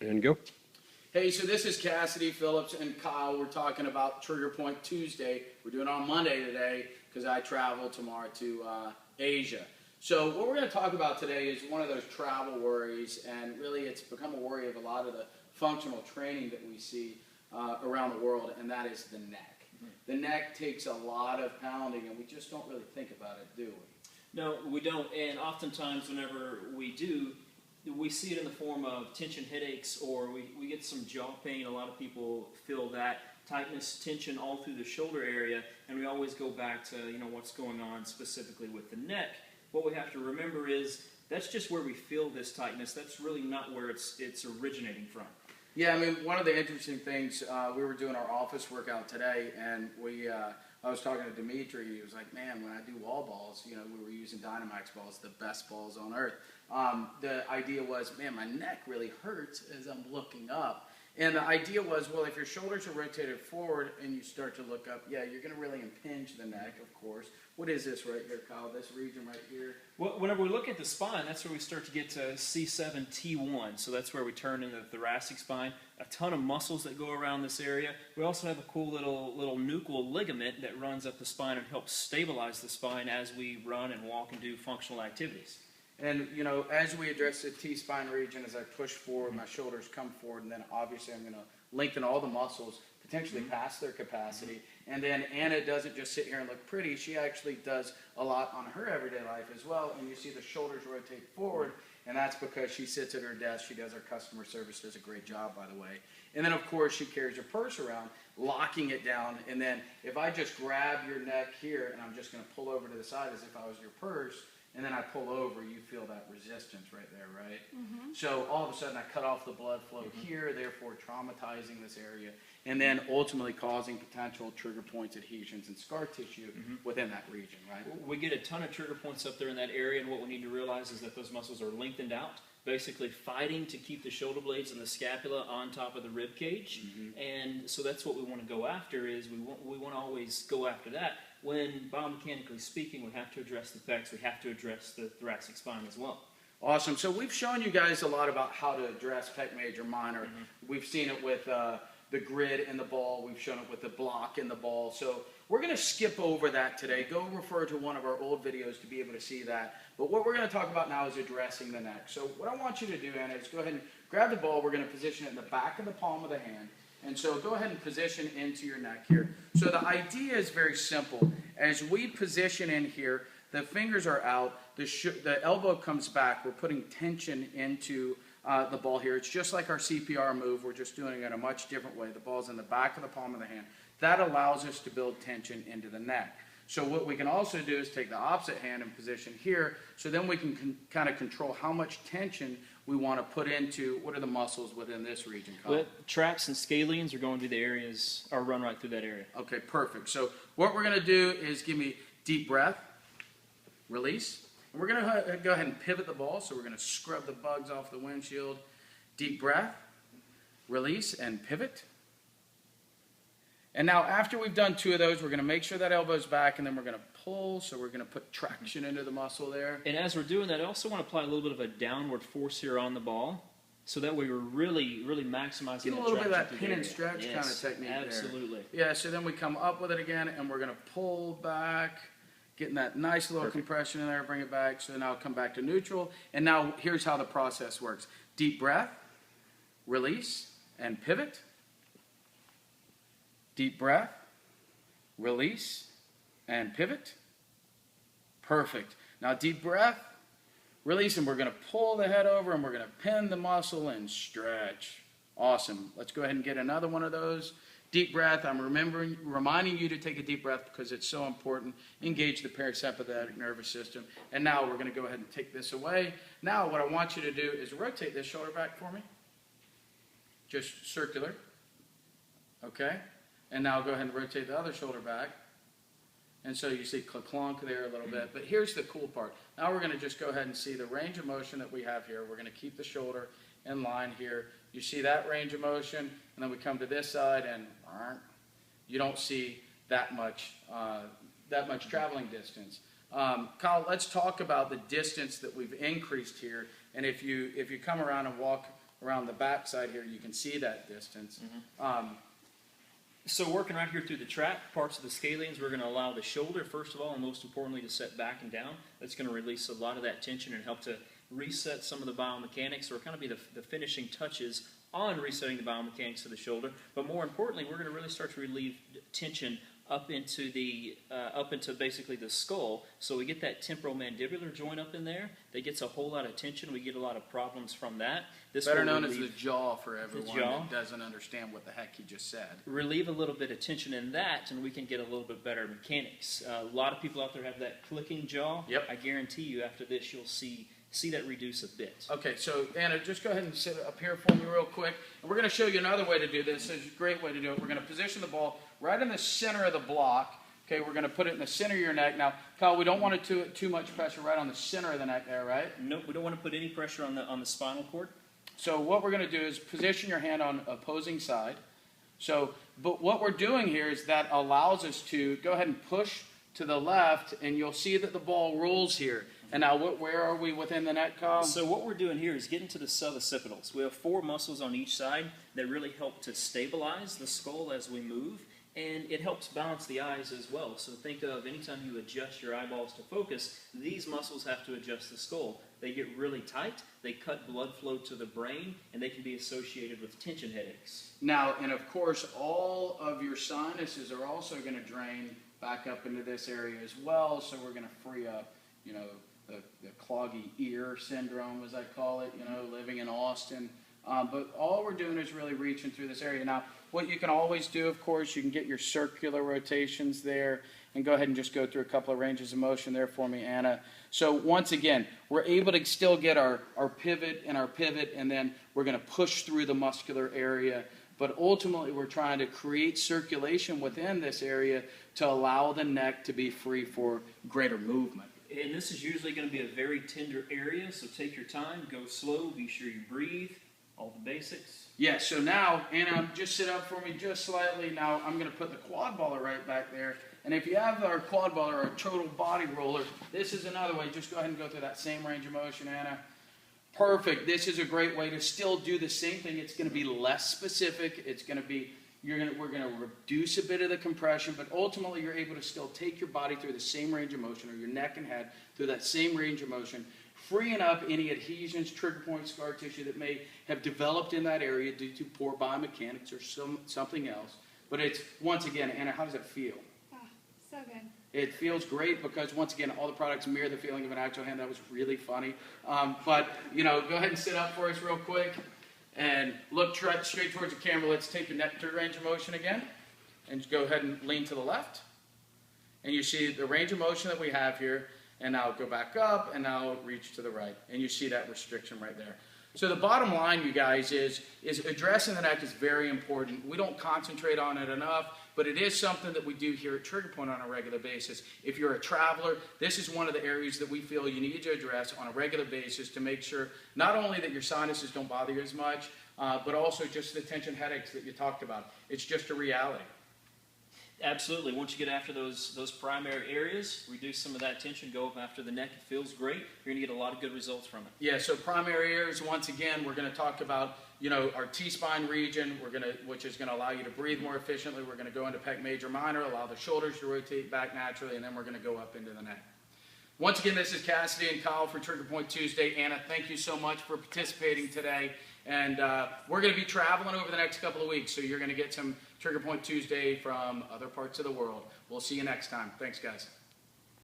And go. Hey, so this is Cassidy, Phillips, and Kyle. We're talking about Trigger Point Tuesday. We're doing it on Monday today because I travel tomorrow to Asia. So what we're going to talk about today is one of those travel worries, and really it's become a worry of a lot of the functional training that we see around the world, and that is the neck. The neck takes a lot of pounding, and we just don't really think about it, do we? No, we don't, and oftentimes whenever we do, we see it in the form of tension headaches, or we get some jaw pain. A lot of people feel that tightness, tension all through the shoulder area, and we always go back to what's going on specifically with the neck. What we have to remember is that's just where we feel this tightness. That's really not where it's originating from. Yeah, I mean, one of the interesting things, we were doing our office workout today, and I was talking to Dimitri. He was like, man, when I do wall balls, we were using Dynamax balls, the best balls on earth. The idea was, man, my neck really hurts as I'm looking up. And the idea was, well, if your shoulders are rotated forward and you start to look up, yeah, you're going to really impinge the neck, of course. What is this right here, Kyle? This region right here? Well, whenever we look at the spine, that's where we start to get to C7, T1. So that's where we turn into the thoracic spine. A ton of muscles that go around this area. We also have a cool little nuchal ligament that runs up the spine and helps stabilize the spine as we run and walk and do functional activities. And, as we address the T-spine region, as I push forward, my shoulders come forward, and then obviously I'm going to lengthen all the muscles, potentially past their capacity. And then Anna doesn't just sit here and look pretty. She actually does a lot on her everyday life as well. And you see the shoulders rotate forward, and that's because she sits at her desk. She does her customer service, does a great job, by the way. And then, of course, she carries her purse around, locking it down. And then if I just grab your neck here, and I'm just going to pull over to the side as if I was your purse, and then I pull over, you feel that resistance right there, right? So all of a sudden I cut off the blood flow here, therefore traumatizing this area, and then ultimately causing potential trigger points, adhesions, and scar tissue within that region, right? We get a ton of trigger points up there in that area, and what we need to realize is that those muscles are lengthened out, basically fighting to keep the shoulder blades and the scapula on top of the rib cage. And so that's what we want to go after, is we want to always go after that. When biomechanically speaking, we have to address the pecs, we have to address the thoracic spine as well. Awesome. So we've shown you guys a lot about how to address pec major, minor. We've seen it with the grid and the ball. We've shown it with the block and the ball. So we're going to skip over that today. Go refer to one of our old videos to be able to see that. But what we're going to talk about now is addressing the neck. So what I want you to do, Anna, is go ahead and grab the ball. We're going to position it in the back of the palm of the hand. And so go ahead and position into your neck here. So the idea is very simple. As we position in here, the fingers are out, the elbow comes back. We're putting tension into the ball here. It's just like our CPR move. We're just doing it in a much different way. The ball's in the back of the palm of the hand. That allows us to build tension into the neck. So what we can also do is take the opposite hand and position here, so then we can kind of control how much tension we want to put into, what are the muscles within this region, Kyle? Well, traps and scalenes are going to be the areas, or run right through that area. Okay, perfect. So what we're going to do is give me deep breath, release. And we're going to go ahead and pivot the ball, so we're going to scrub the bugs off the windshield. Deep breath, release, and pivot. And now after we've done two of those, we're going to make sure that elbow's back, and then we're going to pull, so we're going to put traction into the muscle there. And as we're doing that, I also want to apply a little bit of a downward force here on the ball, so that way we're really maximizing Get a little bit of that pin and stretch kind of technique there. Absolutely. Yeah, so then we come up with it again, and we're going to pull back, getting that nice little compression in there, bring it back. So now come back to neutral. And now here's how the process works. Deep breath, release, and pivot. Deep breath, release, and pivot. Perfect. Now deep breath, release, and we're going to pull the head over, and we're going to pin the muscle and stretch. Awesome. Let's go ahead and get another one of those. Deep breath. I'm reminding you to take a deep breath because it's so important. Engage the parasympathetic nervous system. And now we're going to go ahead and take this away. Now what I want you to do is rotate this shoulder back for me. Just circular. Okay? And now go ahead and rotate the other shoulder back. And so you see clunk there a little bit. But here's the cool part. Now we're going to just go ahead and see the range of motion that we have here. We're going to keep the shoulder in line here. You see that range of motion, and then we come to this side, and you don't see that much traveling distance. Kyle, let's talk about the distance that we've increased here. And if you come around and walk around the back side here, you can see that distance. So working right here through the trap, parts of the scalenes, we're going to allow the shoulder, first of all, and most importantly, to set back and down. That's going to release a lot of that tension and help to reset some of the biomechanics, or kind of be the finishing touches on resetting the biomechanics of the shoulder. But more importantly, we're going to really start to relieve tension up into basically the skull. So we get that temporomandibular joint up in there that gets a whole lot of tension. We get a lot of problems from that. This Better known as the jaw for everyone jaw. that doesn't understand what the heck he just said. Relieve a little bit of tension in that, and we can get a little bit better mechanics. A lot of people out there have that clicking jaw. Yep. I guarantee you after this you'll see that reduce a bit. Okay, so Anna, just go ahead and sit up here for me real quick. And we're going to show you another way to do this. It's a great way to do it. We're going to position the ball right in the center of the block. Okay, we're going to put it in the center of your neck. Now, Kyle, we don't want it too much pressure right on the center of the neck there, right? Nope, we don't want to put any pressure on the spinal cord. So what we're going to do is position your hand on opposing side. But what we're doing here is that allows us to go ahead and push to the left, and you'll see that the ball rolls here. And now, where are we within the neck, Kyle? So what we're doing here is getting to the suboccipitals. We have 4 muscles on each side that really help to stabilize the skull as we move, and it helps balance the eyes as well. So think of anytime you adjust your eyeballs to focus, these muscles have to adjust the skull. They get really tight, they cut blood flow to the brain, and they can be associated with tension headaches. Now, and of course, all of your sinuses are also going to drain back up into this area as well, so we're going to free up, the cloggy ear syndrome, as I call it, living in Austin. But all we're doing is really reaching through this area. Now, what you can always do, of course, you can get your circular rotations there, and go ahead and just go through a couple of ranges of motion there for me, Anna. So once again, we're able to still get our pivot, and then we're going to push through the muscular area. But ultimately, we're trying to create circulation within this area to allow the neck to be free for greater movement. And this is usually going to be a very tender area, so take your time, go slow, be sure you breathe, all the basics. Yeah, so now, Anna, just sit up for me just slightly. Now, I'm going to put the quad baller right back there. And if you have our quad baller or a total body roller, this is another way. Just go ahead and go through that same range of motion, Anna. Perfect. This is a great way to still do the same thing. It's going to be less specific. It's going to be, we're going to reduce a bit of the compression, but ultimately you're able to still take your body through the same range of motion, or your neck and head through that same range of motion, freeing up any adhesions, trigger point, scar tissue that may have developed in that area due to poor biomechanics or something else. But it's, once again, Anna, how does it feel? Oh, so good. It feels great because, once again, all the products mirror the feeling of an actual hand. That was really funny. But go ahead and sit up for us real quick and look straight towards the camera. Let's take your neck to range of motion again. And go ahead and lean to the left. And you see the range of motion that we have here. And now go back up, and now reach to the right. And you see that restriction right there. So the bottom line, you guys, is addressing the neck is very important. We don't concentrate on it enough, but it is something that we do here at Trigger Point on a regular basis. If you're a traveler, this is one of the areas that we feel you need to address on a regular basis to make sure not only that your sinuses don't bother you as much, but also just the tension headaches that you talked about. It's just a reality. Absolutely. Once you get after those primary areas, reduce some of that tension, go up after the neck. It feels great. You're going to get a lot of good results from it. Yeah, so primary areas, once again, we're going to talk about, our T-spine region, which is going to allow you to breathe more efficiently. We're going to go into pec major minor, allow the shoulders to rotate back naturally, and then we're going to go up into the neck. Once again, this is Cassidy and Kyle for Trigger Point Tuesday. Anna, thank you so much for participating today. And we're going to be traveling over the next couple of weeks, so you're going to get some Trigger Point Tuesday from other parts of the world. We'll see you next time. Thanks, guys.